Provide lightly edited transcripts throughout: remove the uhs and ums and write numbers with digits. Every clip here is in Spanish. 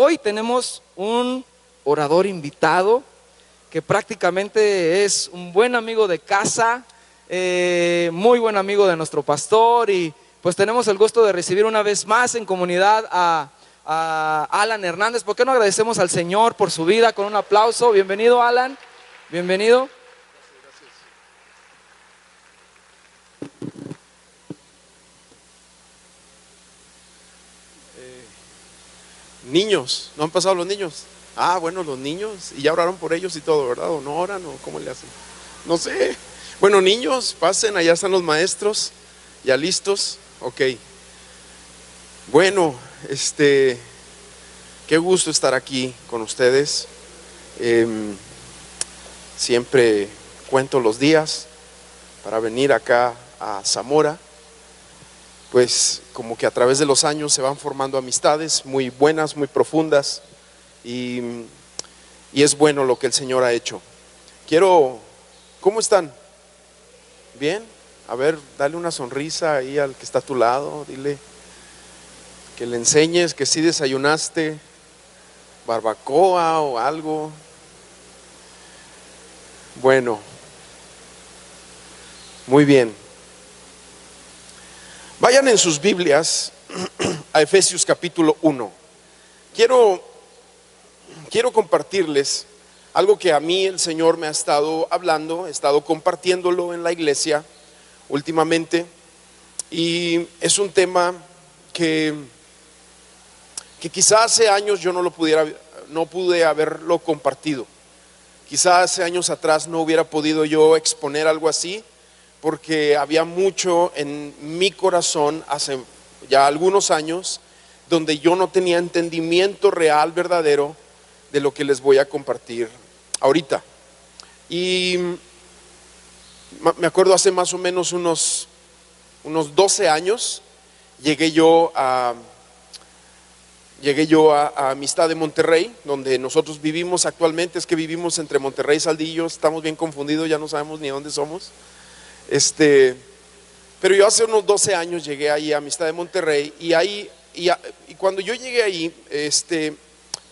Hoy tenemos un orador invitado que prácticamente es un buen amigo de casa, muy buen amigo de nuestro pastor, y pues tenemos el gusto de recibir una vez más en comunidad a Alan Hernández. ¿Por qué no agradecemos al Señor por su vida con un aplauso? Bienvenido, Alan, bienvenido. Niños, ¿no han pasado los niños? Ah, bueno, los niños, y ya oraron por ellos y todo, ¿verdad? ¿O no oran? ¿O cómo le hacen? No sé. Bueno, niños, pasen, allá están los maestros, ya listos. Ok. Bueno, qué gusto estar aquí con ustedes. Siempre cuento los días para venir acá a Zamora. Pues como que a través de los años se van formando amistades muy buenas, muy profundas, y es bueno lo que el Señor ha hecho. ¿Cómo están? ¿Bien? A ver, dale una sonrisa ahí al que está a tu lado, dile que le enseñes que sí desayunaste barbacoa o algo. Bueno, muy bien. Vayan en sus Biblias a Efesios capítulo 1. Quiero compartirles algo que a mí el Señor me ha estado hablando, he estado compartiéndolo en la iglesia últimamente, y es un tema que quizás hace años yo no pude haberlo compartido. Quizás hace años atrás no hubiera podido yo exponer algo así, porque había mucho en mi corazón hace ya algunos años donde yo no tenía entendimiento real, verdadero, de lo que les voy a compartir ahorita. Y me acuerdo hace más o menos unos 12 años llegué yo a Amistad de Monterrey, donde nosotros vivimos actualmente. Es que vivimos entre Monterrey y Saltillo, estamos bien confundidos, ya no sabemos ni dónde somos. Pero yo hace unos 12 años llegué ahí a Amistad de Monterrey, y cuando yo llegué ahí,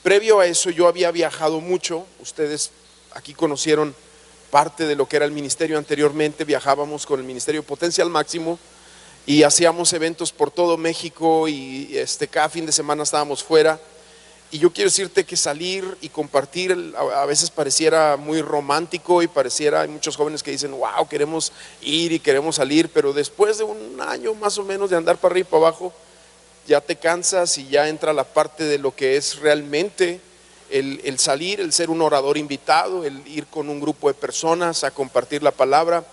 previo a eso yo había viajado mucho. Ustedes aquí conocieron parte de lo que era el ministerio anteriormente. Viajábamos con el ministerio Potencia al Máximo y hacíamos eventos por todo México, y cada fin de semana estábamos fuera. Y yo quiero decirte que salir y compartir a veces pareciera muy romántico, y hay muchos jóvenes que dicen, wow, queremos ir y queremos salir, pero después de un año más o menos de andar para arriba y para abajo, ya te cansas, y ya entra la parte de lo que es realmente el salir, el ser un orador invitado, el ir con un grupo de personas a compartir la palabra.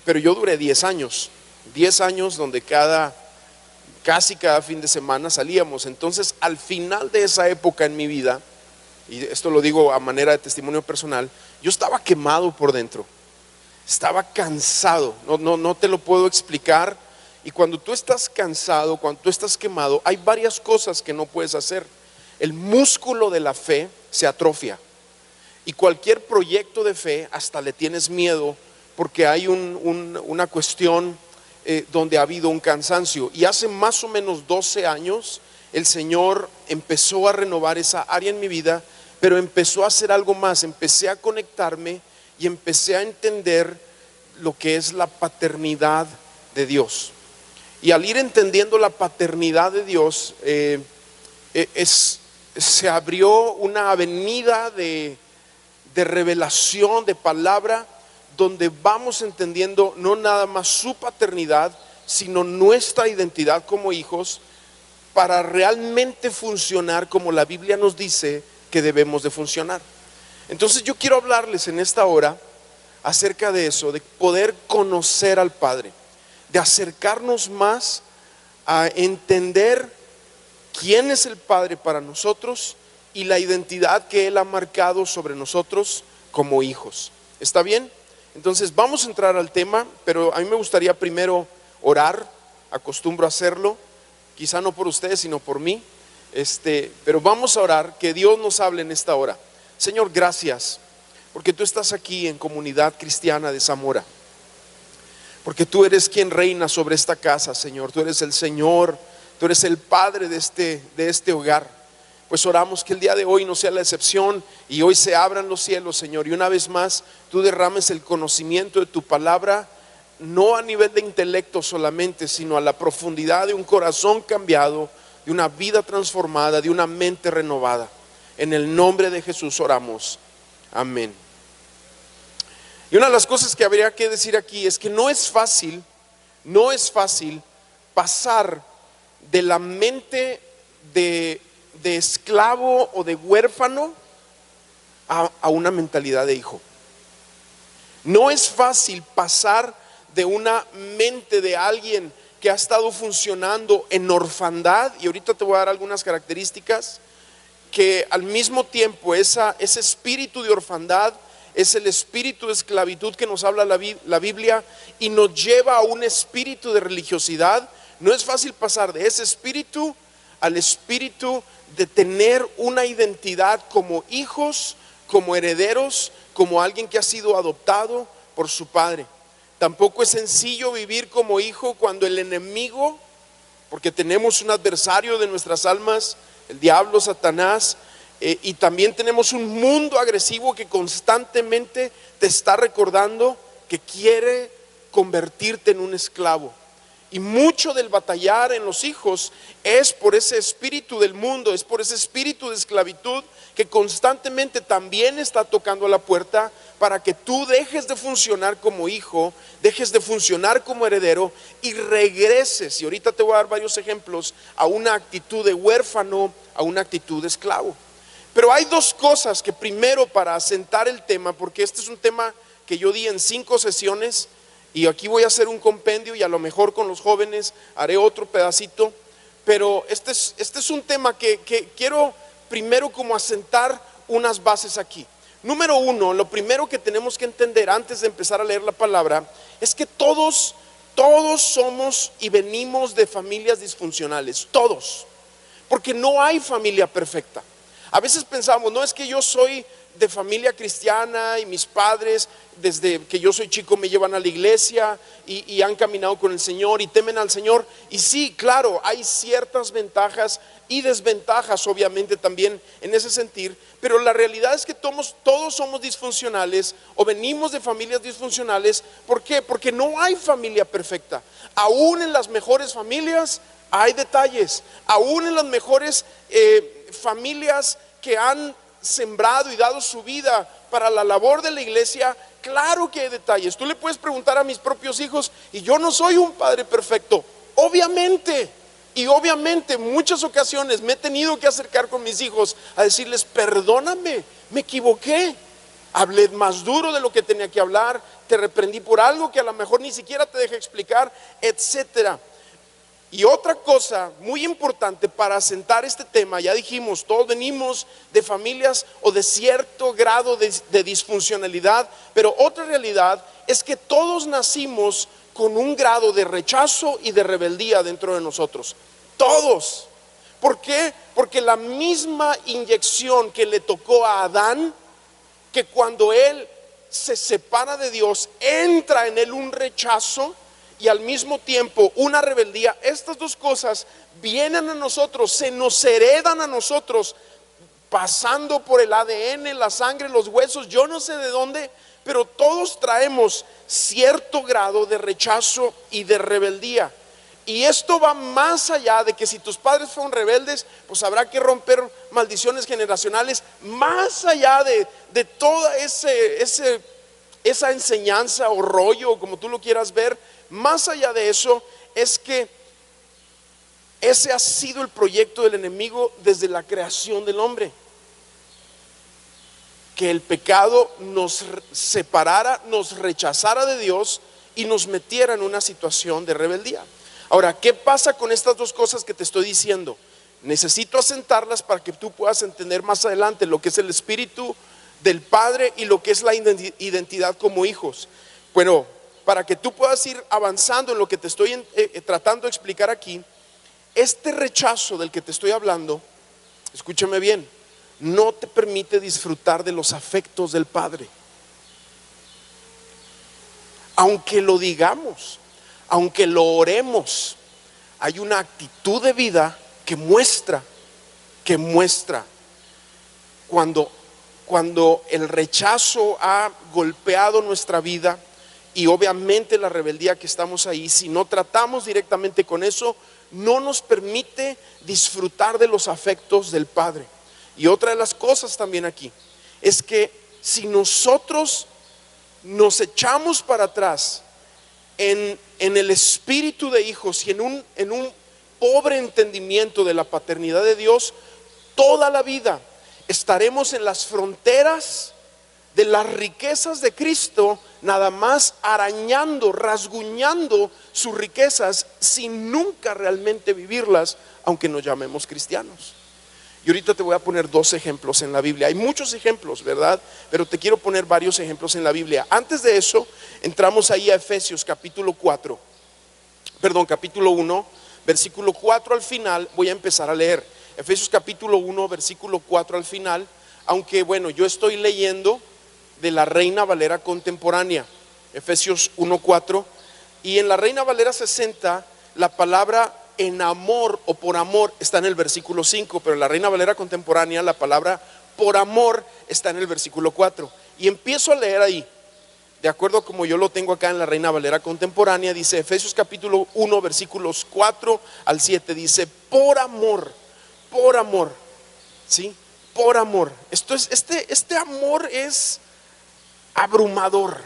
Pero yo duré 10 años donde casi cada fin de semana salíamos. Entonces, al final de esa época en mi vida, y esto lo digo a manera de testimonio personal, yo estaba quemado por dentro, estaba cansado, no te lo puedo explicar. Y cuando tú estás cansado, cuando tú estás quemado, hay varias cosas que no puedes hacer. El músculo de la fe se atrofia, y cualquier proyecto de fe hasta le tienes miedo, porque hay una cuestión donde ha habido un cansancio. Y hace más o menos 12 años el Señor empezó a renovar esa área en mi vida, pero empezó a hacer algo más. Empecé a conectarme y empecé a entender lo que es la paternidad de Dios. Y al ir entendiendo la paternidad de Dios, se abrió una avenida de revelación, de palabra, donde vamos entendiendo no nada más su paternidad, sino nuestra identidad como hijos, para realmente funcionar como la Biblia nos dice que debemos de funcionar. Entonces yo quiero hablarles en esta hora acerca de eso, de poder conocer al Padre, de acercarnos más a entender quién es el Padre para nosotros y la identidad que Él ha marcado sobre nosotros como hijos. ¿Está bien? Entonces vamos a entrar al tema, pero a mí me gustaría primero orar. Acostumbro a hacerlo, quizá no por ustedes sino por mí, pero vamos a orar, que Dios nos hable en esta hora. Señor, gracias porque tú estás aquí en Comunidad Cristiana de Zamora, porque tú eres quien reina sobre esta casa, Señor. Tú eres el Señor, tú eres el Padre de este hogar. pues oramos que el día de hoy no sea la excepción y hoy se abran los cielos, Señor, y una vez más tú derrames el conocimiento de tu palabra, no a nivel de intelecto solamente, sino a la profundidad de un corazón cambiado, de una vida transformada, de una mente renovada. En el nombre de Jesús oramos. Amén. Y una de las cosas que habría que decir aquí es que no es fácil pasar de la mente de esclavo o de huérfano a una mentalidad de hijo. No es fácil pasar de una mente de alguien que ha estado funcionando en orfandad, y ahorita te voy a dar algunas características, que al mismo tiempo ese espíritu de orfandad es el espíritu de esclavitud que nos habla la Biblia y nos lleva a un espíritu de religiosidad. No es fácil pasar de ese espíritu al espíritu de tener una identidad como hijos, como herederos, como alguien que ha sido adoptado por su padre. Tampoco es sencillo vivir como hijo cuando el enemigo, porque tenemos un adversario de nuestras almas, el diablo, Satanás, y también tenemos un mundo agresivo que constantemente te está recordando que quiere convertirte en un esclavo. Y mucho del batallar en los hijos es por ese espíritu del mundo, es por ese espíritu de esclavitud que constantemente también está tocando a la puerta para que tú dejes de funcionar como hijo, dejes de funcionar como heredero y regreses, y ahorita te voy a dar varios ejemplos, a una actitud de huérfano, a una actitud de esclavo. Pero hay dos cosas que primero, para asentar el tema, porque este es un tema que yo di en 5 sesiones, y aquí voy a hacer un compendio y a lo mejor con los jóvenes haré otro pedacito, pero este es un tema que quiero primero como asentar unas bases aquí. Número 1, lo primero que tenemos que entender antes de empezar a leer la palabra es que todos somos y venimos de familias disfuncionales, todos, porque no hay familia perfecta. A veces pensamos, no, es que yo soy de familia cristiana y mis padres desde que yo soy chico me llevan a la iglesia y han caminado con el Señor y temen al Señor. Y sí, claro, hay ciertas ventajas y desventajas obviamente también en ese sentir, pero la realidad es que todos somos disfuncionales o venimos de familias disfuncionales. ¿Por qué? Porque no hay familia perfecta. Aún en las mejores familias hay detalles, aún en las mejores familias que han sembrado y dado su vida para la labor de la iglesia, claro que hay detalles. Tú le puedes preguntar a mis propios hijos y yo no soy un padre perfecto, obviamente. Y obviamente en muchas ocasiones me he tenido que acercar con mis hijos a decirles, perdóname, me equivoqué, hablé más duro de lo que tenía que hablar, te reprendí por algo que a lo mejor ni siquiera te dejé explicar, etcétera. Y otra cosa muy importante para asentar este tema, ya dijimos, todos venimos de familias o de cierto grado de disfuncionalidad, pero otra realidad es que todos nacimos con un grado de rechazo y de rebeldía dentro de nosotros, todos. ¿Por qué? Porque la misma inyección que le tocó a Adán, que cuando él se separa de Dios, entra en él un rechazo y al mismo tiempo una rebeldía. Estas dos cosas vienen a nosotros, se nos heredan a nosotros, pasando por el ADN, la sangre, los huesos, yo no sé de dónde, pero todos traemos cierto grado de rechazo y de rebeldía. Y esto va más allá de que si tus padres fueron rebeldes, pues habrá que romper maldiciones generacionales, más allá de toda esa enseñanza o rollo, como tú lo quieras ver. Más allá de eso, es que ese ha sido el proyecto del enemigo desde la creación del hombre. Que el pecado nos separara, nos rechazara de Dios y nos metiera en una situación de rebeldía. Ahora, ¿qué pasa con estas dos cosas que te estoy diciendo? Necesito asentarlas para que tú puedas entender más adelante lo que es el espíritu del Padre y lo que es la identidad como hijos. Bueno, para que tú puedas ir avanzando en lo que te estoy tratando de explicar aquí, este rechazo del que te estoy hablando, escúchame bien, no te permite disfrutar de los afectos del Padre. Aunque lo digamos, aunque lo oremos, hay una actitud de vida que muestra que muestra cuando el rechazo ha golpeado nuestra vida y obviamente la rebeldía que estamos ahí, si no tratamos directamente con eso, no nos permite disfrutar de los afectos del Padre. Y otra de las cosas también aquí es que si nosotros nos echamos para atrás en el espíritu de hijos y en un pobre entendimiento de la paternidad de Dios, toda la vida estaremos en las fronteras de las riquezas de Cristo, nada más arañando, rasguñando sus riquezas sin nunca realmente vivirlas, aunque nos llamemos cristianos. Y ahorita te voy a poner 2 ejemplos en la Biblia. Hay muchos ejemplos, ¿verdad? Pero te quiero poner varios ejemplos en la Biblia. Antes de eso, entramos ahí a Efesios capítulo 1, versículo 4 al final. Voy a empezar a leer Efesios capítulo 1, versículo 4 al final. Aunque bueno, yo estoy leyendo de la Reina Valera contemporánea, Efesios 1:4, y en la Reina Valera 60 la palabra en amor o por amor está en el versículo 5, pero en la Reina Valera contemporánea la palabra por amor está en el versículo 4. Y empiezo a leer ahí, de acuerdo como yo lo tengo acá en la Reina Valera contemporánea. Dice Efesios capítulo 1, versículos 4 al 7, dice por amor, ¿sí? Por amor. Esto es, este amor es abrumador.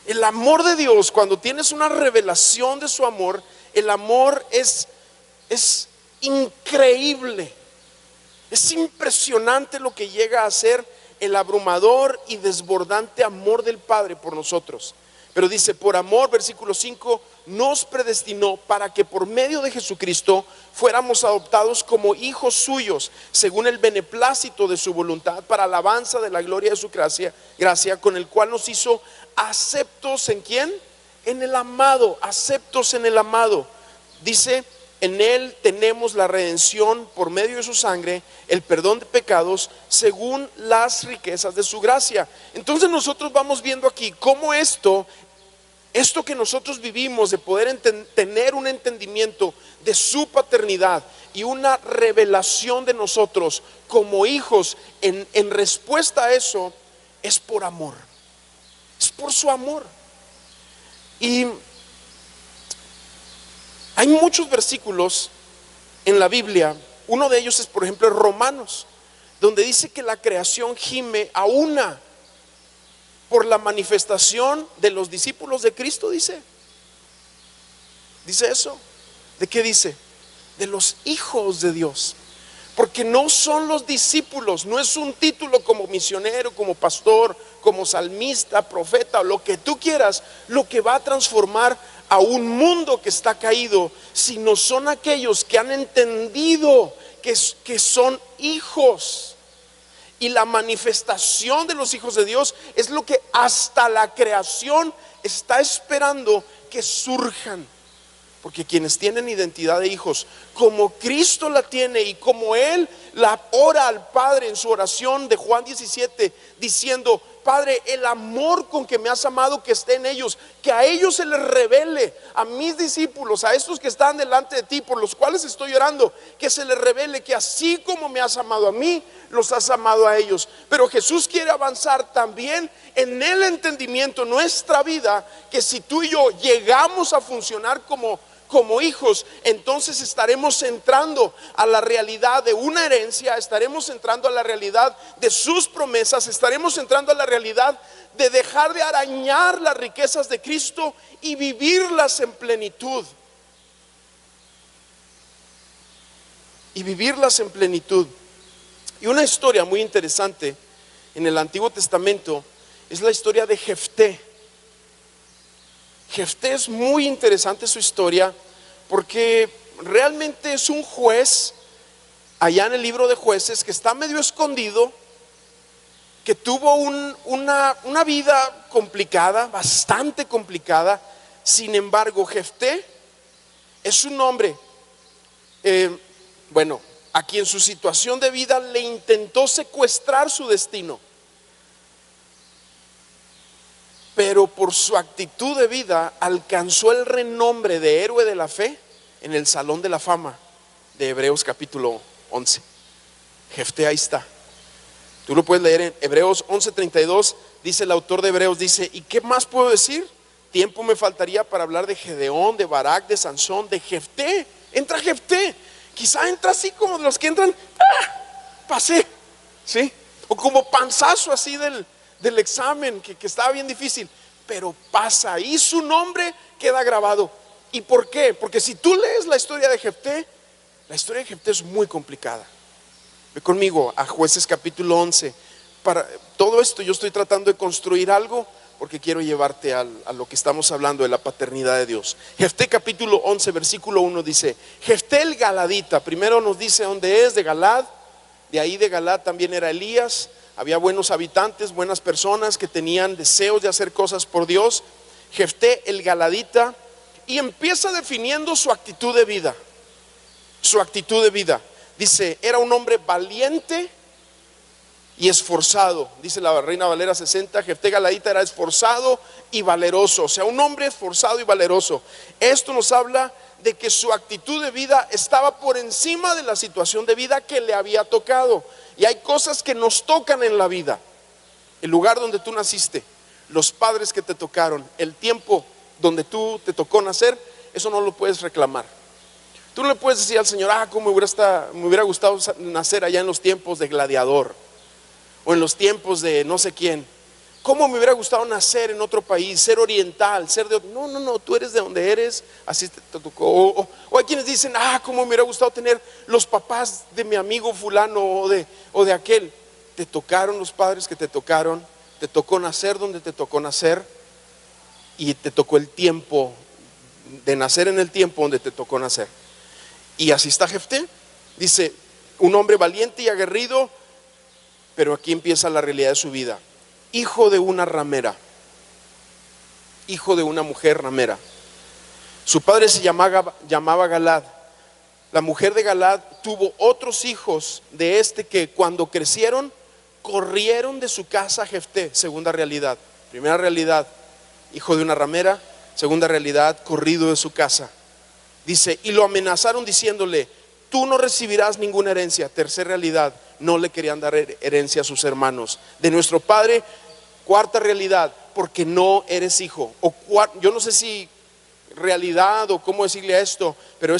El amor de Dios, cuando tienes una revelación de su amor, el amor es increíble. Es impresionante lo que llega a ser el abrumador y desbordante amor del Padre por nosotros. Pero dice, por amor, versículo 5, nos predestinó para que por medio de Jesucristo fuéramos adoptados como hijos suyos, según el beneplácito de su voluntad, para alabanza de la gloria de su gracia, con el cual nos hizo aceptos ¿en quién? En el amado, aceptos en el amado. Dice, en él tenemos la redención por medio de su sangre, el perdón de pecados, según las riquezas de su gracia. Entonces nosotros vamos viendo aquí cómo esto que nosotros vivimos, de poder tener un entendimiento de su paternidad y una revelación de nosotros como hijos en respuesta a eso, es por amor, es por su amor. Y hay muchos versículos en la Biblia. Uno de ellos es, por ejemplo, Romanos, donde dice que la creación gime a una por la manifestación de los discípulos de Cristo. Dice eso. ¿De qué dice? De los hijos de Dios. Porque no son los discípulos, no es un título como misionero, como pastor, como salmista, profeta, o lo que tú quieras, lo que va a transformar a un mundo que está caído, sino son aquellos que han entendido que son hijos. Y la manifestación de los hijos de Dios es lo que hasta la creación está esperando que surjan. Porque quienes tienen identidad de hijos, como Cristo la tiene y como Él la ora al Padre en su oración de Juan 17, diciendo: Padre, el amor con que me has amado, que esté en ellos, que a ellos se les revele, a mis discípulos, a estos que están delante de ti, por los cuales estoy orando, que se les revele que así como me has amado a mí, los has amado a ellos. Pero Jesús quiere avanzar también en el entendimiento en nuestra vida, que si tú y yo llegamos a funcionar como hijos, entonces estaremos entrando a la realidad de una herencia, estaremos entrando a la realidad de sus promesas, estaremos entrando a la realidad de dejar de arañar las riquezas de Cristo y vivirlas en plenitud. Y vivirlas en plenitud. Y una historia muy interesante en el Antiguo Testamento es la historia de Jefté. Jefté es muy interesante su historia, porque realmente es un juez allá en el libro de Jueces que está medio escondido, que tuvo una vida complicada, bastante complicada. Sin embargo, Jefté es un hombre, a quien su situación de vida le intentó secuestrar su destino. Pero por su actitud de vida alcanzó el renombre de héroe de la fe en el Salón de la Fama de Hebreos capítulo 11. Jefté ahí está. Tú lo puedes leer en Hebreos 11:32, dice el autor de Hebreos, dice, ¿y qué más puedo decir? Tiempo me faltaría para hablar de Gedeón, de Barak, de Sansón, de Jefté. Entra Jefté, quizá entra así como de los que entran, pasé, ¿sí? O como panzazo así del examen, que estaba bien difícil, pero pasa y su nombre queda grabado. ¿Y por qué? Porque si tú lees la historia de Jefté, la historia de Jefté es muy complicada. Ve conmigo a Jueces capítulo 11. Para todo esto yo estoy tratando de construir algo, porque quiero llevarte a lo que estamos hablando de la paternidad de Dios. Jefté capítulo 11 versículo 1 dice, Jefté el Galadita, primero nos dice dónde es, de Galad. De ahí de Galad también era Elías. Había buenos habitantes, buenas personas que tenían deseos de hacer cosas por Dios. Jefté el Galadita, y empieza definiendo su actitud de vida. Su actitud de vida. Dice, era un hombre valiente y esforzado. Dice la Reina Valera 60, Jefté Galadita era esforzado y valeroso. O sea, un hombre esforzado y valeroso. Esto nos habla de que su actitud de vida estaba por encima de la situación de vida que le había tocado. Y hay cosas que nos tocan en la vida. El lugar donde tú naciste, los padres que te tocaron, el tiempo donde tú te tocó nacer, eso no lo puedes reclamar. Tú no le puedes decir al Señor, cómo me hubiera gustado nacer allá en los tiempos de Gladiador, o en los tiempos de no sé quién. ¿Cómo me hubiera gustado nacer en otro país, ser oriental, ser de otro? No, tú eres de donde eres, así te tocó. O hay quienes dicen, cómo me hubiera gustado tener los papás de mi amigo fulano o de aquel. Te tocaron los padres que te tocaron, te tocó nacer donde te tocó nacer, y te tocó el tiempo de nacer en el tiempo donde te tocó nacer. Y así está Jefté. Dice, un hombre valiente y aguerrido, pero aquí empieza la realidad de su vida. Hijo de una ramera, hijo de una mujer ramera. Su padre se llamaba Galad. La mujer de Galad tuvo otros hijos de que cuando crecieron corrieron de su casa a Jefté. Segunda realidad. Primera realidad, hijo de una ramera. Segunda realidad, corrido de su casa. Dice, y lo amenazaron diciéndole, tú no recibirás ninguna herencia. Tercera realidad, no le querían dar herencia a sus hermanos. De nuestro padre. Cuarta realidad, porque no eres hijo. Yo no sé si realidad o cómo decirle a esto, pero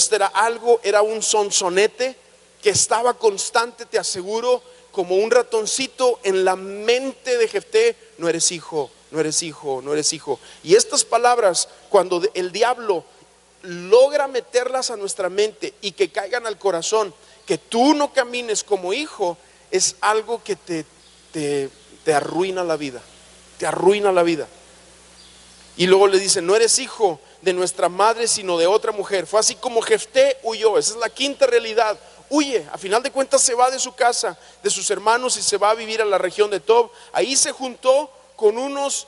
era un sonsonete que estaba constante, te aseguro, como un ratoncito en la mente de Jefté. No eres hijo, no eres hijo, no eres hijo. Y estas palabras, cuando el diablo logra meterlas a nuestra mente y que caigan al corazón, que tú no camines como hijo, es algo que te arruina la vida. Te arruina la vida. Y luego le dice, no eres hijo de nuestra madre sino de otra mujer. Fue así como Jefté huyó. Esa es la quinta realidad. Huye, a final de cuentas se va de su casa, de sus hermanos, y se va a vivir a la región de Tob. Ahí se juntó con unos,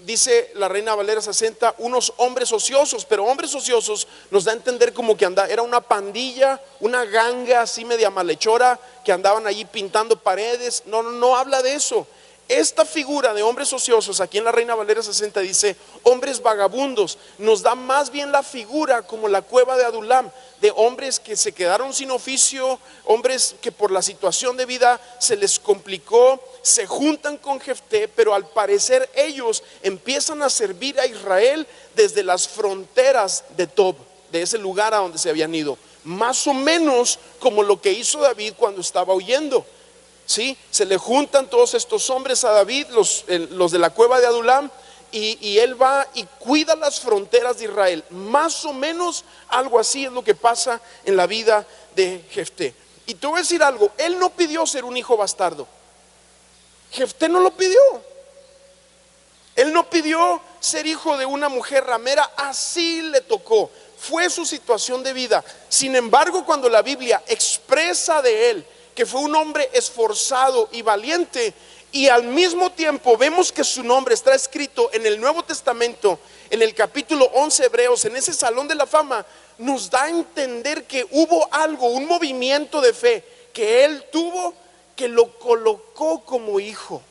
dice la Reina Valera 60, unos hombres ociosos. Pero hombres ociosos nos da a entender como que era una pandilla, una ganga así media malhechora, que andaban allí pintando paredes. No habla de eso. Esta figura de hombres ociosos, aquí en la Reina Valera 60 dice hombres vagabundos, nos da más bien la figura como la cueva de Adulam, de hombres que se quedaron sin oficio, hombres que por la situación de vida se les complicó, se juntan con Jefté, pero al parecer ellos empiezan a servir a Israel desde las fronteras de Tob, de ese lugar a donde se habían ido, más o menos como lo que hizo David cuando estaba huyendo. ¿Sí? Se le juntan todos estos hombres a David, los de la cueva de Adulam, y él va y cuida las fronteras de Israel. Más o menos algo así es lo que pasa en la vida de Jefté. Y te voy a decir algo, él no pidió ser un hijo bastardo. Jefté no lo pidió. Él no pidió ser hijo de una mujer ramera, así le tocó. Fue su situación de vida. Sin embargo, cuando la Biblia expresa de él que fue un hombre esforzado y valiente, y al mismo tiempo vemos que su nombre está escrito en el Nuevo Testamento, en el capítulo 11 Hebreos, en ese salón de la fama, nos da a entender que hubo algo, un movimiento de fe que él tuvo, que lo colocó como hijo,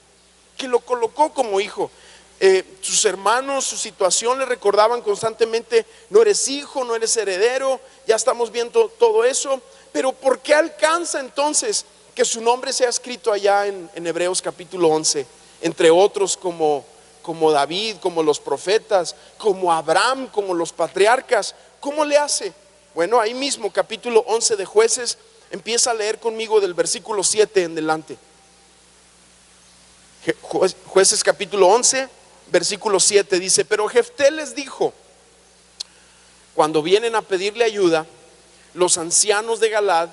sus hermanos, su situación le recordaban constantemente, no eres hijo, no eres heredero, ya estamos viendo todo eso. Pero ¿por qué alcanza entonces que su nombre sea escrito allá en Hebreos capítulo 11, entre otros como David, como los profetas, como Abraham, como los patriarcas. ¿Cómo le hace? Bueno, ahí mismo, capítulo 11 de Jueces, empieza a leer conmigo del versículo 7 en adelante. Jueces capítulo 11, versículo 7 dice: pero Jefté les dijo, cuando vienen a pedirle ayuda, los ancianos de Galaad,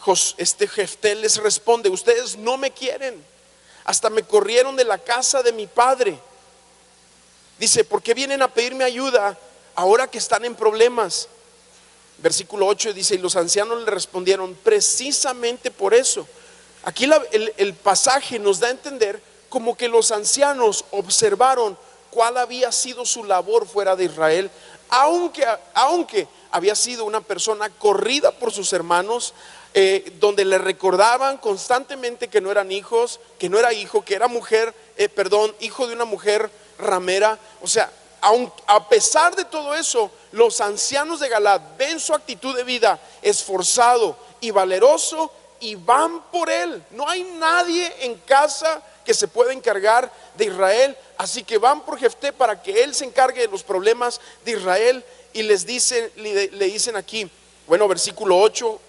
Jefté les responde: ustedes no me quieren, hasta me corrieron de la casa de mi padre. Dice: ¿por qué vienen a pedirme ayuda ahora que están en problemas? Versículo 8 dice: y los ancianos le respondieron: precisamente por eso. Aquí el pasaje nos da a entender como que los ancianos observaron cuál había sido su labor fuera de Israel, aunque había sido una persona corrida por sus hermanos, donde le recordaban constantemente que no eran hijos, que no era hijo, que era hijo de una mujer ramera. O sea, a pesar de todo eso, los ancianos de Galaad ven su actitud de vida esforzado y valeroso y van por él. No hay nadie en casa que se pueda encargar de Israel, así que van por Jefté para que él se encargue de los problemas de Israel. Y le dicen aquí, bueno, versículo 8,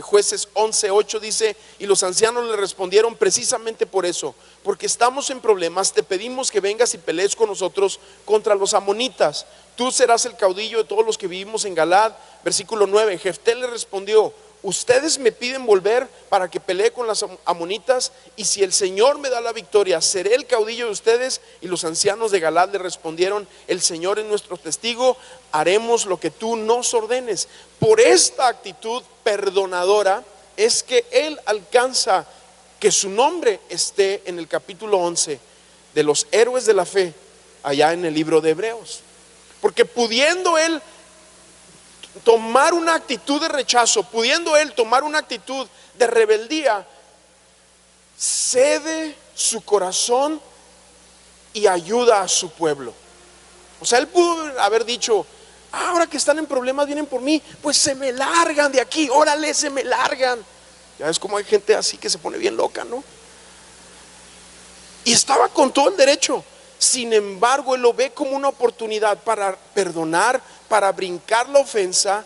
Jueces 11:8 dice: y los ancianos le respondieron: precisamente por eso, porque estamos en problemas, te pedimos que vengas y pelees con nosotros contra los amonitas. Tú serás el caudillo de todos los que vivimos en Galaad. Versículo 9, Jefté le respondió: ustedes me piden volver para que pelee con las amonitas, y si el Señor me da la victoria, seré el caudillo de ustedes. Y los ancianos de Galaad le respondieron: el Señor es nuestro testigo, haremos lo que tú nos ordenes. Por esta actitud perdonadora es que él alcanza que su nombre esté en el capítulo 11 de los héroes de la fe, allá en el libro de Hebreos. Porque pudiendo él tomar una actitud de rechazo, pudiendo él tomar una actitud de rebeldía, cede su corazón y ayuda a su pueblo. O sea, él pudo haber dicho: ahora que están en problemas vienen por mí, pues se me largan de aquí, órale, se me largan. Ya ves cómo hay gente así que se pone bien loca, ¿no? Y estaba con todo el derecho. Sin embargo, él lo ve como una oportunidad para perdonar, para brincar la ofensa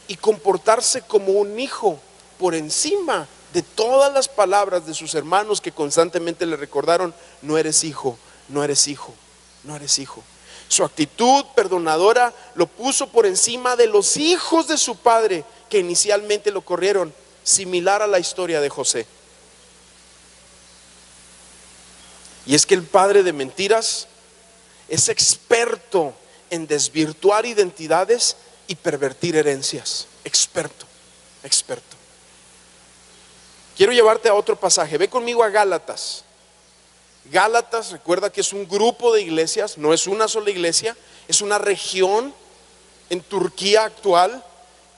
y comportarse como un hijo por encima de todas las palabras de sus hermanos que constantemente le recordaron: no eres hijo, no eres hijo, no eres hijo. Su actitud perdonadora lo puso por encima de los hijos de su padre, que inicialmente lo corrieron, similar a la historia de José. Y es que el padre de mentiras es experto en desvirtuar identidades y pervertir herencias. Experto. Quiero llevarte a otro pasaje. Ve conmigo a Gálatas. Gálatas, recuerda que es un grupo de iglesias, no es una sola iglesia, es una región en Turquía actual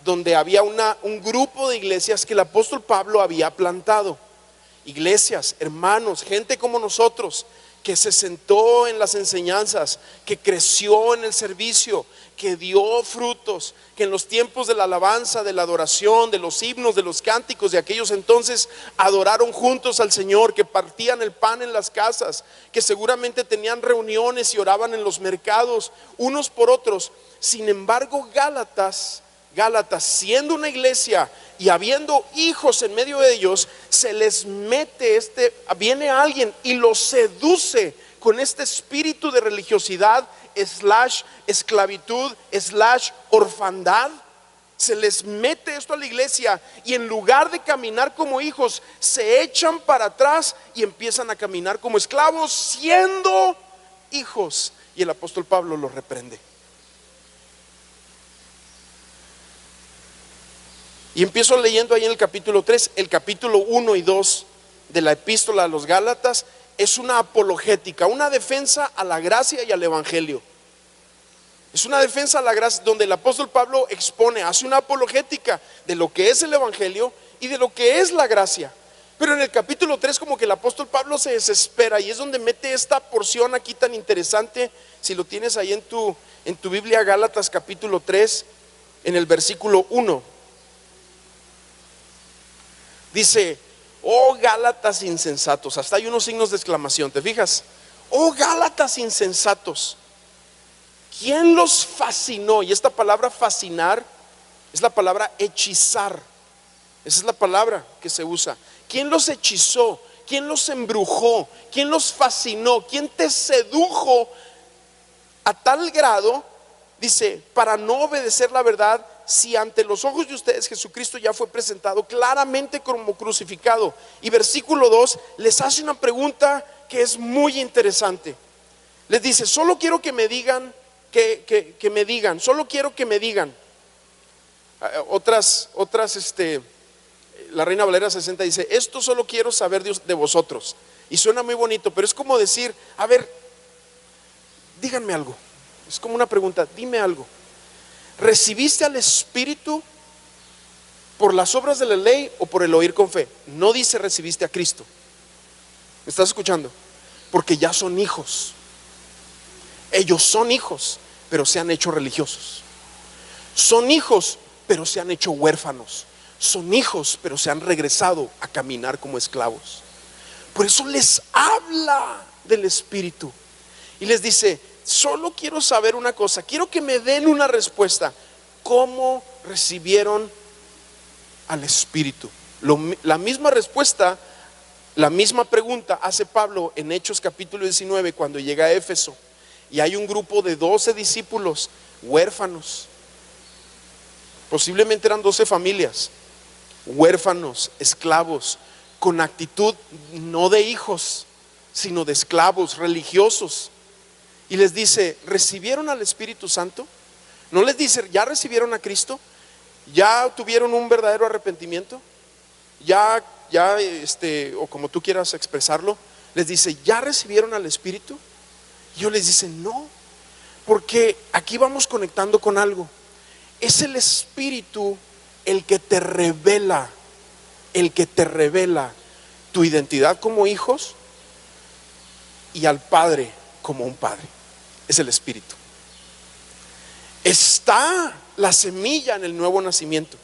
donde había un grupo de iglesias que el apóstol Pablo había plantado. Iglesias, hermanos, gente como nosotros, que se sentó en las enseñanzas, que creció en el servicio, que dio frutos, que en los tiempos de la alabanza, de la adoración, de los himnos, de los cánticos de aquellos entonces adoraron juntos al Señor, que partían el pan en las casas, que seguramente tenían reuniones y oraban en los mercados unos por otros. Sin embargo, Gálatas, siendo una iglesia y habiendo hijos en medio de ellos, se les mete viene alguien y los seduce con este espíritu de religiosidad / esclavitud / orfandad. Se les mete esto a la iglesia y en lugar de caminar como hijos, se echan para atrás y empiezan a caminar como esclavos siendo hijos. Y el apóstol Pablo los reprende. Y empiezo leyendo ahí en el capítulo 3, el capítulo 1 y 2 de la epístola a los Gálatas es una apologética, una defensa a la gracia y al evangelio. Es una defensa a la gracia donde el apóstol Pablo hace una apologética de lo que es el evangelio y de lo que es la gracia. Pero en el capítulo 3 como que el apóstol Pablo se desespera y es donde mete esta porción aquí tan interesante. Si lo tienes ahí en tu Biblia, Gálatas capítulo 3, en el versículo 1. Dice, oh Gálatas insensatos. Hasta hay unos signos de exclamación, ¿te fijas? Oh Gálatas insensatos, ¿quién los fascinó? Y esta palabra fascinar es la palabra hechizar. Esa es la palabra que se usa. ¿Quién los hechizó? ¿Quién los embrujó? ¿Quién los fascinó? ¿Quién te sedujo a tal grado? Dice, para no obedecer la verdad, si ante los ojos de ustedes Jesucristo ya fue presentado claramente como crucificado. Y versículo 2 les hace una pregunta que es muy interesante. Les dice, solo quiero que me digan, que me digan, solo quiero que me digan. Otras, la Reina Valera 60 dice, esto solo quiero saber de vosotros. Y suena muy bonito, pero es como decir, a ver, díganme algo. Es como una pregunta, dime algo. ¿Recibiste al Espíritu por las obras de la ley o por el oír con fe? No dice recibiste a Cristo. ¿Me estás escuchando? Porque ya son hijos. Ellos son hijos, pero se han hecho religiosos. Son hijos, pero se han hecho huérfanos. Son hijos, pero se han regresado a caminar como esclavos. Por eso les habla del Espíritu y les dice, solo quiero saber una cosa, quiero que me den una respuesta. ¿Cómo recibieron al Espíritu? La misma respuesta, la misma pregunta hace Pablo en Hechos capítulo 19 cuando llega a Éfeso. Y hay un grupo de 12 discípulos huérfanos. Posiblemente eran 12 familias. Huérfanos, esclavos, con actitud no de hijos, sino de esclavos religiosos. Y les dice, ¿recibieron al Espíritu Santo? No les dice, ¿ya recibieron a Cristo? ¿Ya tuvieron un verdadero arrepentimiento? O como tú quieras expresarlo. Les dice, ¿ya recibieron al Espíritu? Y yo les dice, no, porque aquí vamos conectando con algo. Es el Espíritu el que te revela tu identidad como hijos y al Padre como un Padre. Es el Espíritu. Está la semilla en el nuevo nacimiento.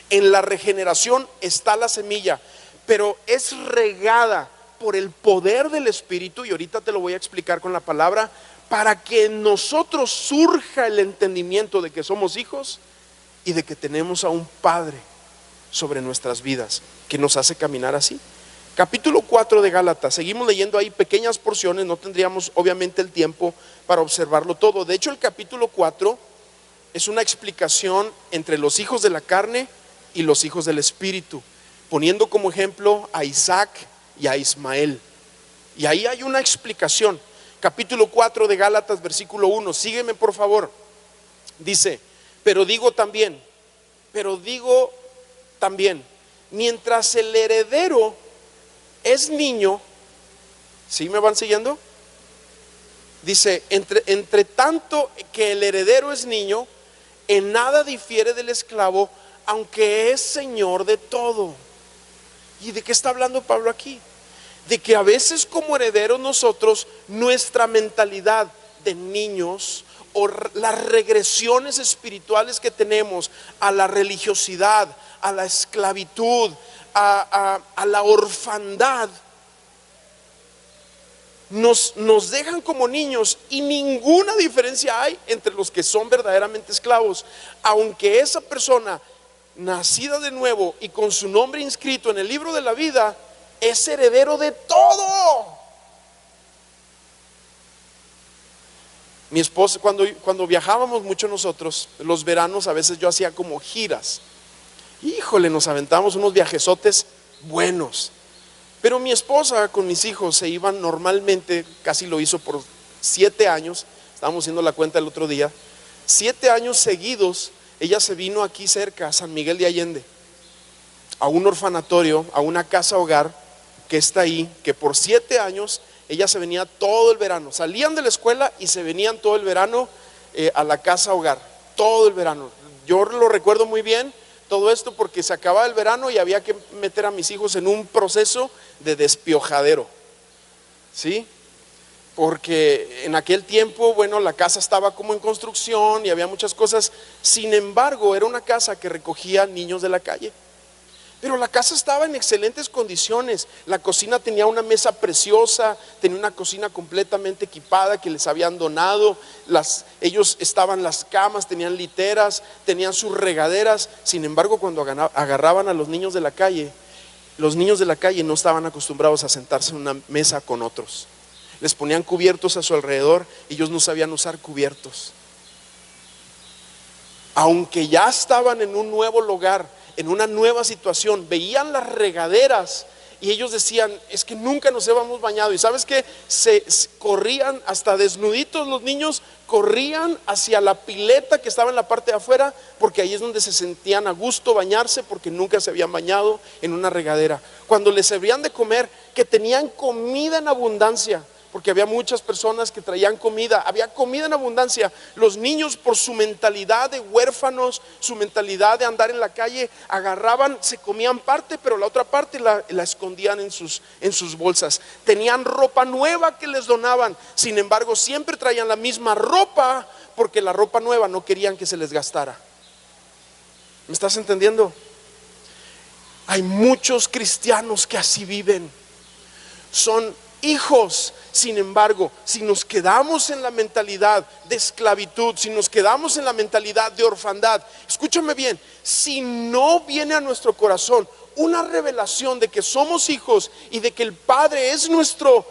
En la regeneración está la semilla, pero es regada por el poder del Espíritu, y ahorita te lo voy a explicar con la palabra, para que en nosotros surja el entendimiento de que somos hijos y de que tenemos a un Padre sobre nuestras vidas que nos hace caminar así. Capítulo 4 de Gálatas, seguimos leyendo ahí pequeñas porciones, no tendríamos obviamente el tiempo para observarlo todo. De hecho, el capítulo 4 es una explicación entre los hijos de la carne y los hijos del Espíritu, poniendo como ejemplo a Isaac y a Ismael. Y ahí hay una explicación. Capítulo 4 de Gálatas, versículo 1, sígueme por favor. Dice, pero digo también, mientras el heredero es niño, ¿sí me van siguiendo? Dice, entre tanto que el heredero es niño, en nada difiere del esclavo, aunque es señor de todo. ¿Y de qué está hablando Pablo aquí? De que a veces como herederos nosotros, nuestra mentalidad de niños o las regresiones espirituales que tenemos a la religiosidad, a la esclavitud, a la orfandad, nos dejan como niños, y ninguna diferencia hay entre los que son verdaderamente esclavos, aunque esa persona nacida de nuevo y con su nombre inscrito en el libro de la vida es heredero de todo. Mi esposa, cuando viajábamos mucho nosotros, los veranos a veces yo hacía como giras. Híjole, nos aventábamos unos viajesotes buenos. Pero mi esposa con mis hijos se iban normalmente, casi lo hizo por 7 años, estábamos haciendo la cuenta el otro día, 7 años seguidos, ella se vino aquí cerca, a San Miguel de Allende, a un orfanatorio, a una casa hogar que está ahí, que por 7 años ella se venía todo el verano, salían de la escuela y se venían todo el verano a la casa hogar, todo el verano. Yo lo recuerdo muy bien todo esto porque se acababa el verano y había que meter a mis hijos en un proceso de despiojadero, ¿sí? Porque en aquel tiempo, bueno, la casa estaba como en construcción y había muchas cosas. Sin embargo, era una casa que recogía niños de la calle. Pero la casa estaba en excelentes condiciones. La cocina tenía una mesa preciosa, tenía una cocina completamente equipada que les habían donado. Ellos estaban las camas, tenían literas, tenían sus regaderas. Sin embargo, cuando agarraban a los niños de la calle no estaban acostumbrados a sentarse en una mesa con otros. Les ponían cubiertos a su alrededor y ellos no sabían usar cubiertos. Aunque ya estaban en un nuevo lugar, en una nueva situación, veían las regaderas y ellos decían, es que nunca nos habíamos bañado. Y sabes que se corrían hasta desnuditos los niños, corrían hacia la pileta que estaba en la parte de afuera, porque ahí es donde se sentían a gusto bañarse, porque nunca se habían bañado en una regadera. Cuando les servían de comer, que tenían comida en abundancia, porque había muchas personas que traían comida, había comida en abundancia. Los niños, por su mentalidad de huérfanos, su mentalidad de andar en la calle, agarraban, se comían parte, pero la otra parte la escondían en sus bolsas. Tenían ropa nueva que les donaban, sin embargo siempre traían la misma ropa, porque la ropa nueva no querían que se les gastara. ¿Me estás entendiendo? Hay muchos cristianos que así viven, son hijos. Sin embargo, si nos quedamos en la mentalidad de esclavitud, si nos quedamos en la mentalidad de orfandad, escúchame bien, si no viene a nuestro corazón una revelación de que somos hijos y de que el Padre es nuestro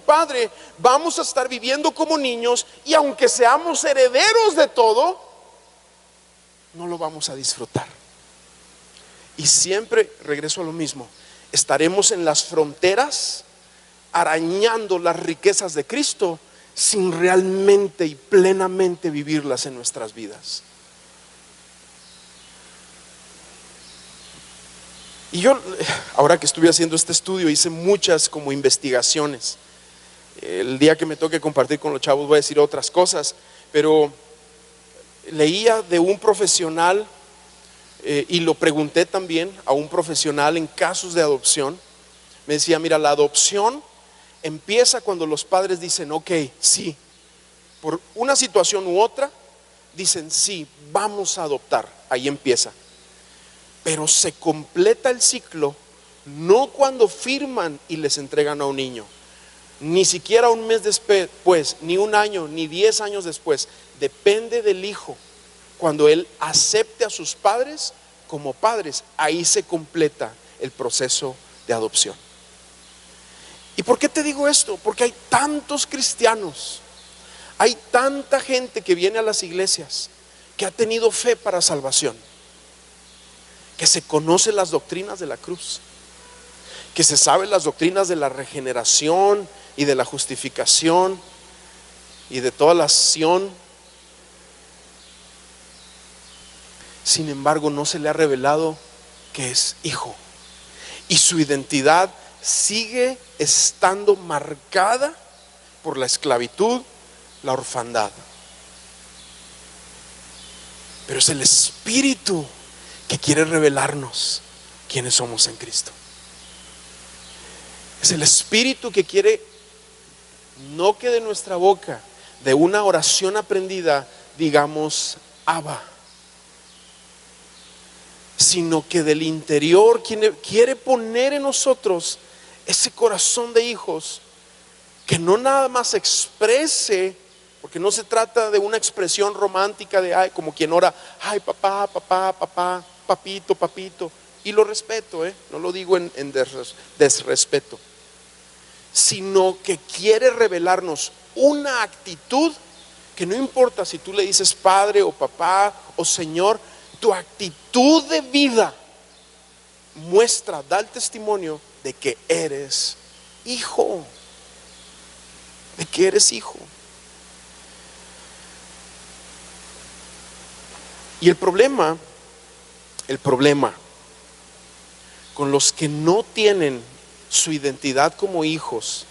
Padre, vamos a estar viviendo como niños, y aunque seamos herederos de todo, no lo vamos a disfrutar. Y siempre, regreso a lo mismo, estaremos en las fronteras arañando las riquezas de Cristo sin realmente y plenamente vivirlas en nuestras vidas. Y yo, ahora que estuve haciendo este estudio, hice muchas como investigaciones. El día que me toque compartir con los chavos voy a decir otras cosas, pero leía de un profesional y lo pregunté también a un profesional en casos de adopción. Me decía, mira, la adopción empieza cuando los padres dicen, ok, sí, por una situación u otra, dicen, sí, vamos a adoptar. Ahí empieza. Pero se completa el ciclo no cuando firman y les entregan a un niño, ni siquiera un mes después, ni un año, ni 10 años después. Depende del hijo. Cuando él acepte a sus padres como padres, ahí se completa el proceso de adopción. ¿Y por qué te digo esto? Porque hay tantos cristianos, hay tanta gente que viene a las iglesias, que ha tenido fe para salvación, que se conoce las doctrinas de la cruz, que se sabe las doctrinas de la regeneración y de la justificación y de toda la acción. Sin embargo, no se le ha revelado que es hijo, y su identidad sigue estando marcada por la esclavitud, la orfandad. Pero es el Espíritu que quiere revelarnos quiénes somos en Cristo. Es el Espíritu que quiere, no que de nuestra boca, de una oración aprendida, digamos Abba, sino que del interior quiere poner en nosotros ese corazón de hijos, que no nada más exprese, porque no se trata de una expresión romántica de ay, como quien ora, ay papá, papá, papá, papito, papito, y lo respeto, no lo digo en desrespeto, sino que quiere revelarnos una actitud que no importa si tú le dices padre o papá o señor, tu actitud de vida muestra, da el testimonio de que eres hijo, de que eres hijo. Y el problema con los que no tienen su identidad como hijos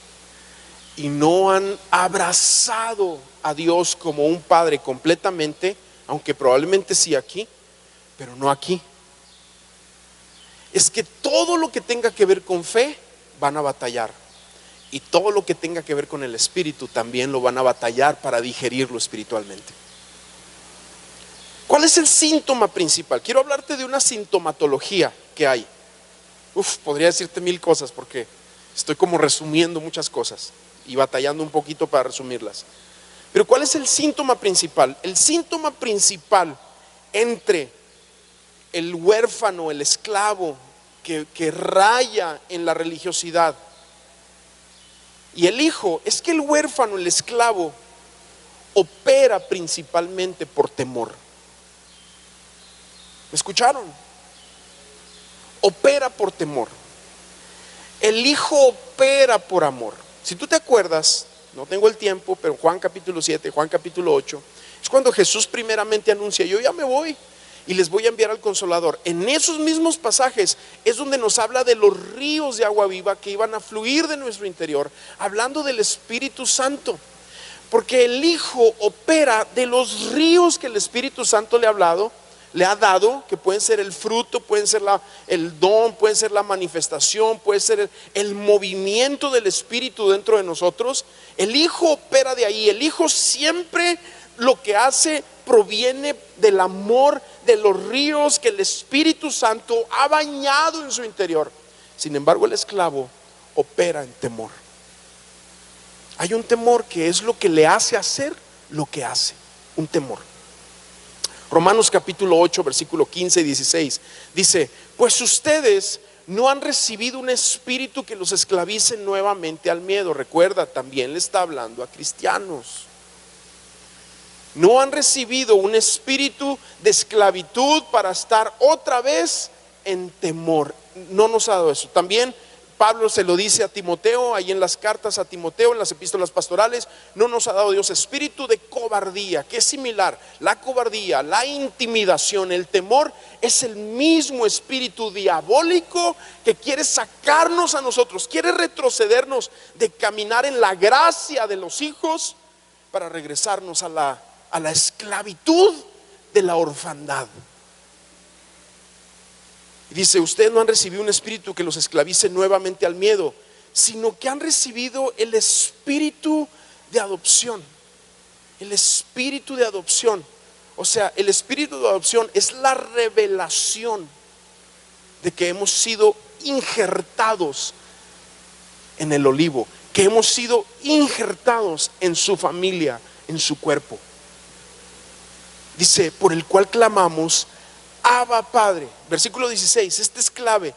y no han abrazado a Dios como un padre completamente, aunque probablemente sí aquí, pero no aquí, es que todo lo que tenga que ver con fe van a batallar, y todo lo que tenga que ver con el Espíritu también lo van a batallar para digerirlo espiritualmente. ¿Cuál es el síntoma principal? Quiero hablarte de una sintomatología que hay. Podría decirte mil cosas porque estoy como resumiendo muchas cosas y batallando un poquito para resumirlas. Pero ¿cuál es el síntoma principal? El síntoma principal entre el huérfano, el esclavo que raya en la religiosidad y el hijo, es que el huérfano, el esclavo, opera principalmente por temor. ¿Me escucharon? Opera por temor. El hijo opera por amor. Si tú te acuerdas, no tengo el tiempo, pero Juan capítulo 7, Juan capítulo 8, es cuando Jesús primeramente anuncia: yo ya me voy y les voy a enviar al Consolador. En esos mismos pasajes es donde nos habla de los ríos de agua viva que iban a fluir de nuestro interior, hablando del Espíritu Santo. Porque el Hijo opera de los ríos que el Espíritu Santo le ha dado, que pueden ser el fruto, pueden ser el don, pueden ser la manifestación, puede ser el movimiento del Espíritu dentro de nosotros. El Hijo opera de ahí. El Hijo siempre lo que hace proviene del amor, de los ríos que el Espíritu Santo ha bañado en su interior. Sin embargo, el esclavo opera en temor. Hay un temor que es lo que le hace hacer lo que hace, un temor. Romanos capítulo 8, versículo 15 y 16 dice: pues ustedes no han recibido un espíritu que los esclavice nuevamente al miedo. Recuerda, también le está hablando a cristianos. No han recibido un espíritu de esclavitud para estar otra vez en temor. No nos ha dado eso. También Pablo se lo dice a Timoteo, ahí en las cartas a Timoteo, en las epístolas pastorales: no nos ha dado Dios espíritu de cobardía, que es similar. La cobardía, la intimidación, el temor es el mismo espíritu diabólico que quiere sacarnos a nosotros, quiere retrocedernos de caminar en la gracia de los hijos para regresarnos a la esclavitud de la orfandad. Dice: ustedes no han recibido un espíritu que los esclavice nuevamente al miedo, sino que han recibido el espíritu de adopción. El espíritu de adopción. O sea, el espíritu de adopción es la revelación de que hemos sido injertados en el olivo, que hemos sido injertados en su familia, en su cuerpo. Dice: por el cual clamamos: Abba Padre. Versículo 16, este es clave.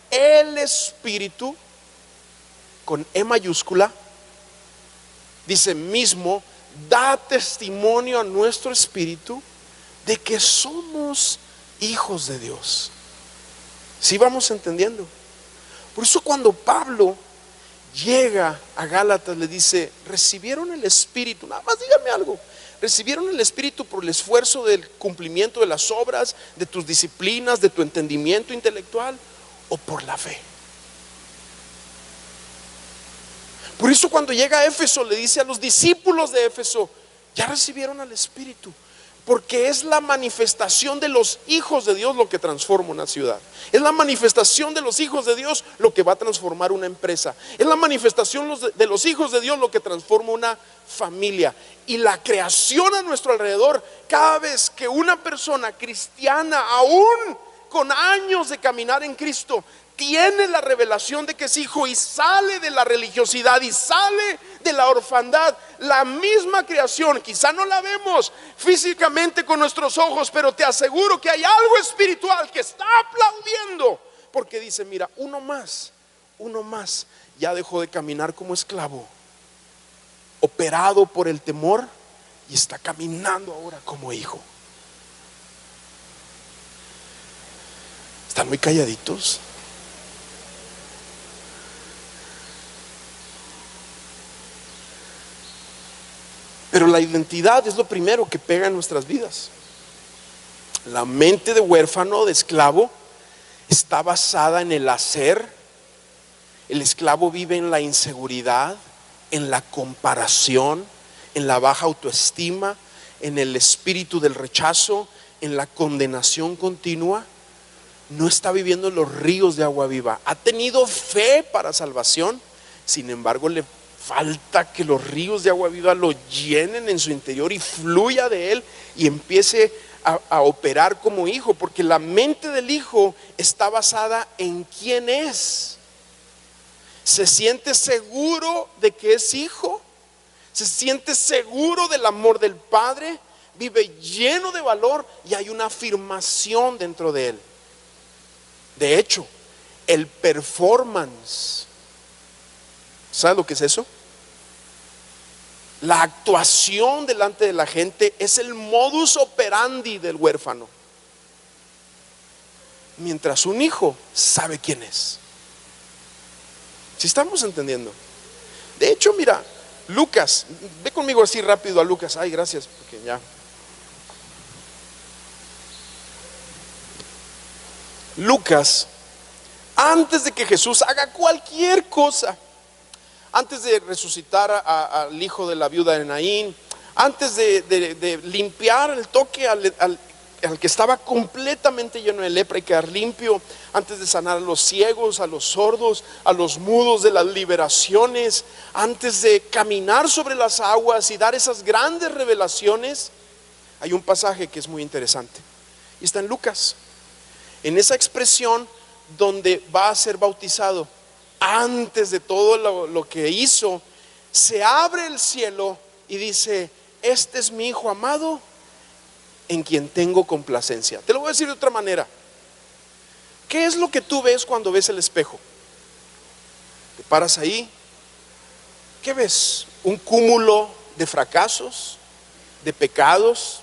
El Espíritu, con E mayúscula, dice mismo, da testimonio a nuestro espíritu de que somos hijos de Dios. ¿Sí vamos entendiendo? Por eso cuando Pablo llega a Gálatas le dice: recibieron el Espíritu. Nada más dígame algo: ¿recibieron el Espíritu por el esfuerzo del cumplimiento de las obras, de tus disciplinas, de tu entendimiento intelectual, o por la fe? Por eso cuando llega a Éfeso le dice a los discípulos de Éfeso: ya recibieron al Espíritu, porque es la manifestación de los hijos de Dios lo que transforma una ciudad. Es la manifestación de los hijos de Dios lo que va a transformar una empresa. Es la manifestación de los hijos de Dios lo que transforma una familia. Y la creación a nuestro alrededor, cada vez que una persona cristiana, aún con años de caminar en Cristo, tiene la revelación de que es hijo y sale de la religiosidad y sale de la orfandad, la misma creación, quizá no la vemos físicamente con nuestros ojos, pero te aseguro que hay algo espiritual que está aplaudiendo, porque dice: mira, uno más ya dejó de caminar como esclavo, operado por el temor, y está caminando ahora como hijo. ¿Están muy calladitos? Pero la identidad es lo primero que pega en nuestras vidas. La mente de huérfano, de esclavo, está basada en el hacer. El esclavo vive en la inseguridad, en la comparación, en la baja autoestima, en el espíritu del rechazo, en la condenación continua. No está viviendo en los ríos de agua viva. Ha tenido fe para salvación, sin embargo le falta que los ríos de agua viva lo llenen en su interior y fluya de él y empiece a operar como hijo, porque la mente del hijo está basada en quién es. Se siente seguro de que es hijo, se siente seguro del amor del padre, vive lleno de valor y hay una afirmación dentro de él. De hecho, el performance, ¿sabes lo que es eso? La actuación delante de la gente es el modus operandi del huérfano, mientras un hijo sabe quién es. ¿Sí estamos entendiendo? De hecho, mira, Lucas, ve conmigo así rápido a Lucas. Ay, gracias, porque ya. Lucas, antes de que Jesús haga cualquier cosa, antes de resucitar al hijo de la viuda de Naín, antes de limpiar el toque al que estaba completamente lleno de lepra y quedar limpio, antes de sanar a los ciegos, a los sordos, a los mudos, de las liberaciones, antes de caminar sobre las aguas y dar esas grandes revelaciones, hay un pasaje que es muy interesante y está en Lucas, en esa expresión donde va a ser bautizado. Antes de todo lo que hizo, se abre el cielo y dice: este es mi hijo amado, en quien tengo complacencia. Te lo voy a decir de otra manera. ¿Qué es lo que tú ves cuando ves el espejo? Te paras ahí, ¿qué ves? ¿Un cúmulo de fracasos, de pecados,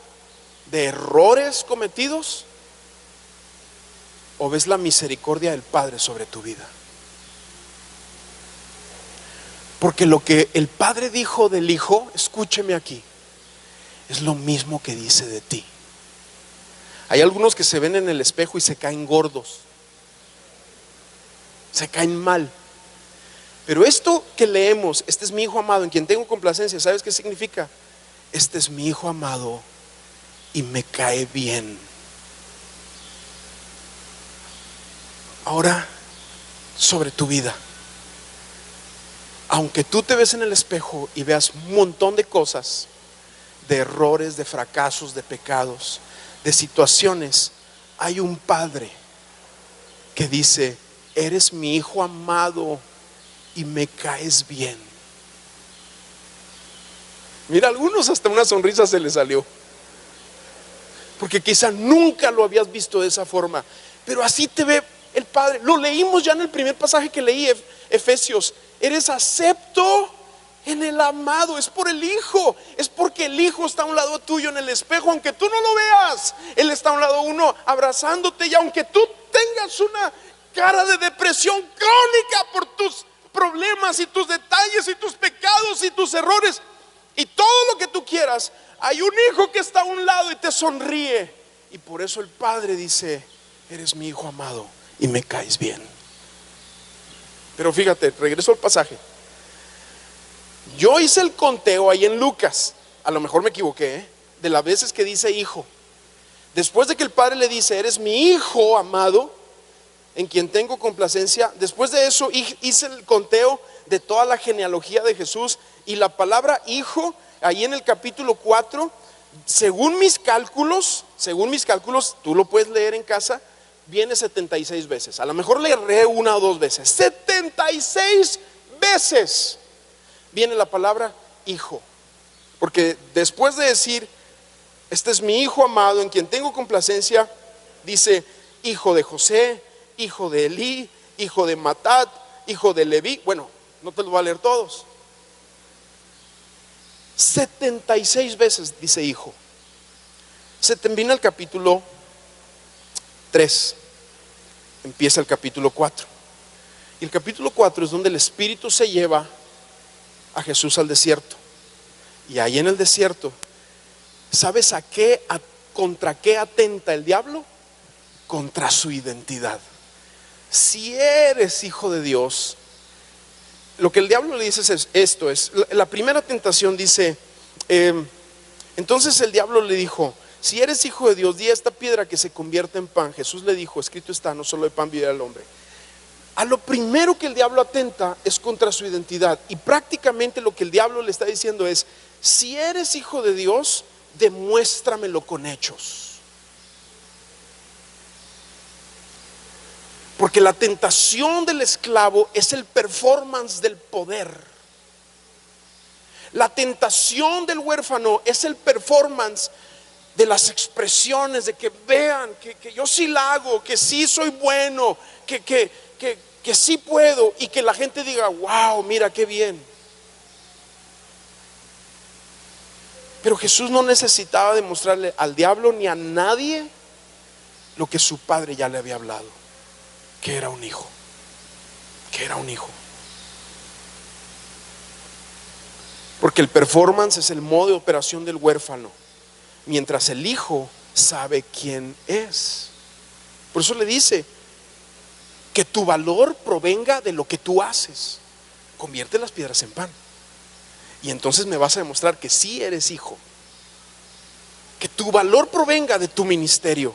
de errores cometidos? ¿O ves la misericordia del Padre sobre tu vida? Porque lo que el Padre dijo del Hijo, escúcheme aquí, es lo mismo que dice de ti. Hay algunos que se ven en el espejo y se caen gordos, se caen mal. Pero esto que leemos, este es mi hijo amado en quien tengo complacencia, ¿sabes qué significa? Este es mi hijo amado y me cae bien. Ahora, sobre tu vida, aunque tú te ves en el espejo y veas un montón de cosas, de errores, de fracasos, de pecados, de situaciones, hay un Padre que dice: eres mi hijo amado y me caes bien. Mira, a algunos hasta una sonrisa se les salió, porque quizá nunca lo habías visto de esa forma, pero así te ve el Padre. Lo leímos ya en el primer pasaje que leí, Efesios. Eres acepto en el amado, es por el Hijo, es porque el Hijo está a un lado tuyo en el espejo, aunque tú no lo veas, Él está a un lado uno abrazándote, y aunque tú tengas una cara de depresión crónica por tus problemas y tus detalles y tus pecados y tus errores y todo lo que tú quieras, hay un Hijo que está a un lado y te sonríe, y por eso el Padre dice: eres mi hijo amado y me caes bien. Pero fíjate, regreso al pasaje. Yo hice el conteo ahí en Lucas, a lo mejor me equivoqué, de las veces que dice hijo. Después de que el Padre le dice: eres mi hijo amado, en quien tengo complacencia, después de eso hice el conteo de toda la genealogía de Jesús, y la palabra hijo, ahí en el capítulo 4, según mis cálculos, tú lo puedes leer en casa, viene 76 veces. A lo mejor le erré una o dos veces. 76 veces viene la palabra hijo. Porque después de decir: este es mi hijo amado en quien tengo complacencia, dice: hijo de José, hijo de Elí, hijo de Matat, hijo de Leví. Bueno, no te lo voy a leer todos. 76 veces dice hijo. Se termina el capítulo 3, empieza el capítulo 4. Y el capítulo 4 es donde el Espíritu se lleva a Jesús al desierto. Y ahí en el desierto, ¿sabes contra qué atenta el diablo? Contra su identidad. Si eres hijo de Dios, lo que el diablo le dice es esto, es la primera tentación. Dice, entonces el diablo le dijo: si eres hijo de Dios, di a esta piedra que se convierta en pan. Jesús le dijo: escrito está, no solo de pan vivirá el hombre. A lo primero que el diablo atenta es contra su identidad, y prácticamente lo que el diablo le está diciendo es: si eres hijo de Dios, demuéstramelo con hechos. Porque la tentación del esclavo es el performance del poder. La tentación del huérfano es el performance de las expresiones, de que vean que yo sí la hago, que sí soy bueno, que sí puedo, y que la gente diga, wow, mira qué bien. Pero Jesús no necesitaba demostrarle al diablo ni a nadie lo que su padre ya le había hablado, que era un hijo, que era un hijo. Porque el performance es el modo de operación del huérfano, mientras el hijo sabe quién es. Por eso le dice que tu valor provenga de lo que tú haces. Convierte las piedras en pan, y entonces me vas a demostrar que sí eres hijo. Que tu valor provenga de tu ministerio,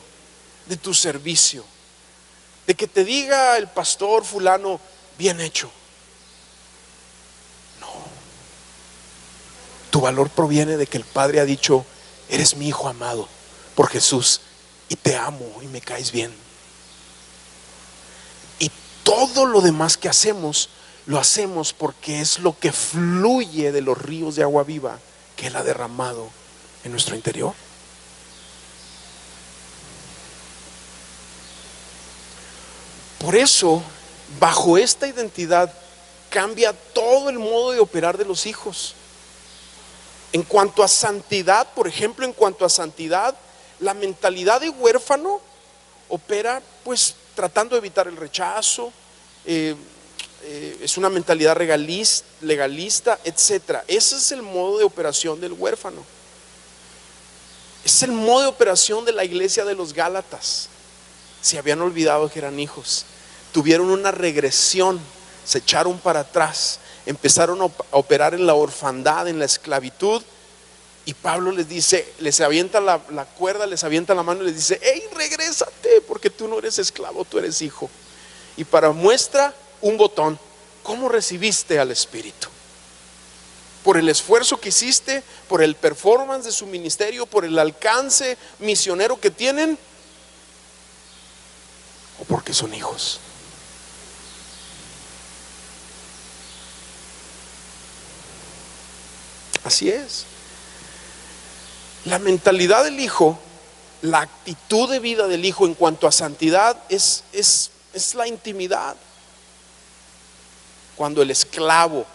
de tu servicio, de que te diga el pastor fulano, bien hecho. No, tu valor proviene de que el Padre ha dicho, eres mi hijo amado por Jesús, y te amo y me caes bien. Y todo lo demás que hacemos, lo hacemos porque es lo que fluye de los ríos de agua viva que Él ha derramado en nuestro interior. Por eso, bajo esta identidad, cambia todo el modo de operar de los hijos. En cuanto a santidad, por ejemplo, en cuanto a santidad, la mentalidad de huérfano opera pues tratando de evitar el rechazo, es una mentalidad legalista, etc. Ese es el modo de operación del huérfano. Es el modo de operación de la iglesia de los Gálatas. Se habían olvidado que eran hijos, tuvieron una regresión, se echaron para atrás, empezaron a operar en la orfandad, en la esclavitud. Y Pablo les dice, les avienta la cuerda, les avienta la mano y les dice, hey, regrésate, porque tú no eres esclavo, tú eres hijo. Y para muestra, un botón: ¿cómo recibiste al Espíritu? ¿Por el esfuerzo que hiciste? ¿Por el performance de su ministerio? ¿Por el alcance misionero que tienen? ¿O porque son hijos? Así es. La mentalidad del hijo, la actitud de vida del hijo en cuanto a santidad es la intimidad. Cuando el esclavo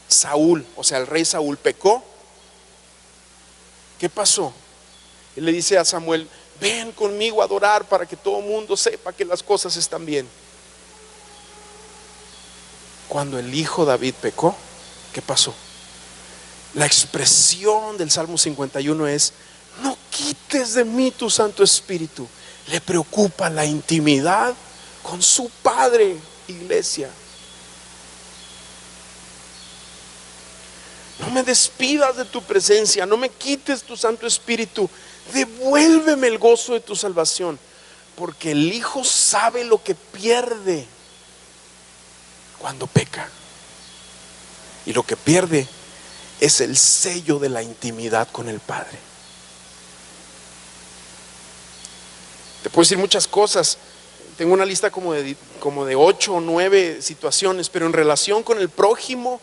Saúl, o sea el rey Saúl, pecó, ¿qué pasó? Él le dice a Samuel, ven conmigo a adorar para que todo el mundo sepa que las cosas están bien. Cuando el hijo David pecó, ¿qué pasó? La expresión del Salmo 51 es, no quites de mí tu Santo Espíritu. Le preocupa la intimidad con su Padre, iglesia. No me despidas de tu presencia, no me quites tu Santo Espíritu, devuélveme el gozo de tu salvación, porque el hijo sabe lo que pierde cuando peca, y lo que pierde es el sello de la intimidad con el Padre. Te puedo decir muchas cosas, tengo una lista como de 8 o 9 situaciones, pero en relación con el prójimo,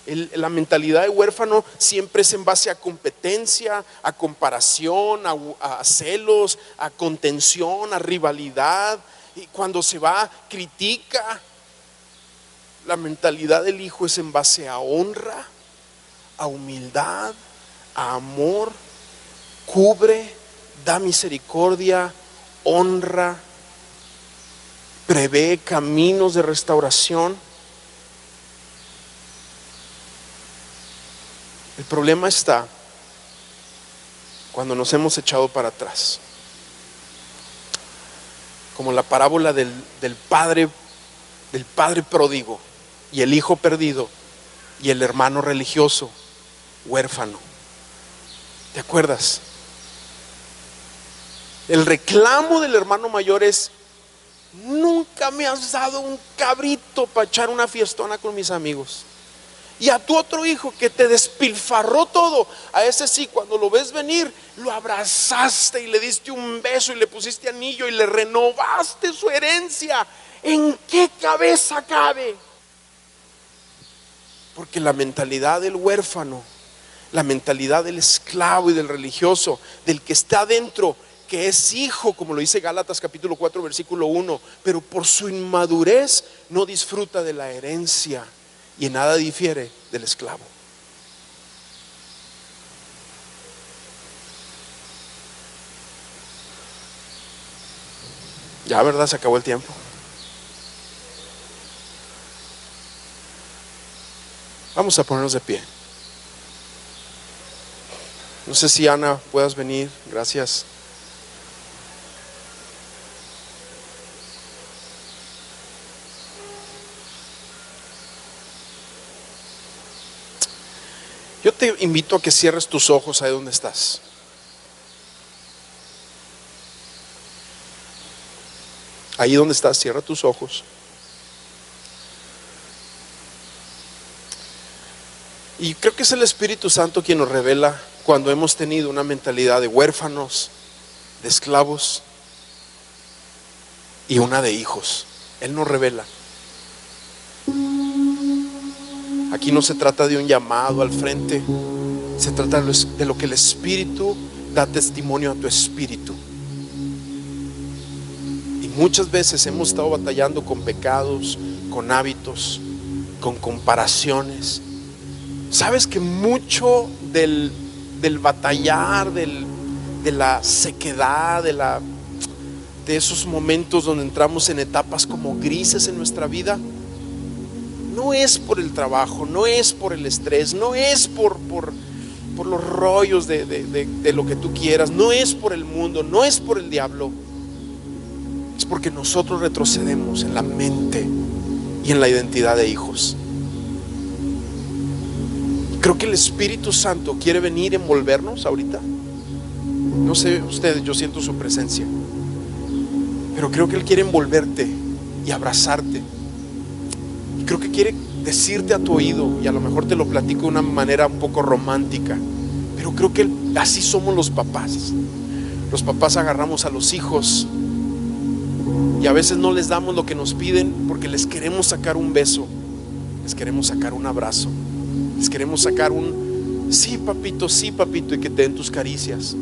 la mentalidad de huérfano siempre es en base a competencia, a comparación, a celos, a contención, a rivalidad, y cuando se va, critica. La mentalidad del hijo es en base a honra, a humildad, a amor, cubre, da misericordia, honra, prevé caminos de restauración. El problema está cuando nos hemos echado para atrás, como la parábola del padre pródigo y el hijo perdido y el hermano religioso huérfano. ¿Te acuerdas? El reclamo del hermano mayor es, nunca me has dado un cabrito para echar una fiestona con mis amigos. Y a tu otro hijo que te despilfarró todo, a ese sí, cuando lo ves venir, lo abrazaste y le diste un beso y le pusiste anillo y le renovaste su herencia. ¿En qué cabeza cabe? Porque la mentalidad del huérfano, la mentalidad del esclavo y del religioso, del que está adentro, que es hijo, como lo dice Gálatas capítulo 4 versículo 1, pero por su inmadurez no disfruta de la herencia y en nada difiere del esclavo. Ya, ¿verdad? Se acabó el tiempo. Vamos a ponernos de pie. No sé si Ana puedas venir, gracias. Yo te invito a que cierres tus ojos ahí donde estás. Ahí donde estás, cierra tus ojos. Y creo que es el Espíritu Santo quien nos revela cuando hemos tenido una mentalidad de huérfanos, de esclavos y una de hijos. Él nos revela. Aquí no se trata de un llamado al frente, se trata de lo que el Espíritu da testimonio a tu espíritu. Y muchas veces hemos estado batallando con pecados, con hábitos, con comparaciones. Sabes que mucho del batallar, de la sequedad, de esos momentos donde entramos en etapas como grises en nuestra vida, no es por el trabajo, no es por el estrés, no es por los rollos de lo que tú quieras, no es por el mundo, no es por el diablo. Es porque nosotros retrocedemos en la mente y en la identidad de hijos. Creo que el Espíritu Santo quiere venir a envolvernos ahorita. No sé ustedes, yo siento su presencia, pero creo que Él quiere envolverte y abrazarte. Y creo que quiere decirte a tu oído, y a lo mejor te lo platico de una manera un poco romántica, pero creo que así somos los papás. Los papás agarramos a los hijos y a veces no les damos lo que nos piden porque les queremos sacar un beso, les queremos sacar un abrazo, les queremos sacar un sí papito, y que te den tus caricias.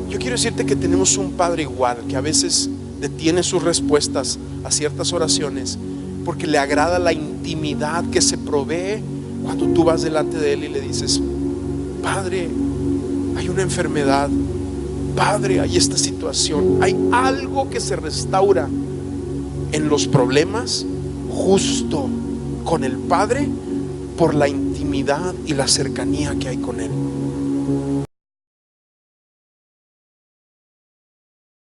Yo quiero decirte que tenemos un Padre igual, que a veces detiene sus respuestas a ciertas oraciones porque le agrada la intimidad que se provee cuando tú vas delante de Él y le dices: Padre, hay una enfermedad, Padre, hay esta situación, hay algo que se restaura en los problemas justo con el Padre por la intimidad y la cercanía que hay con Él.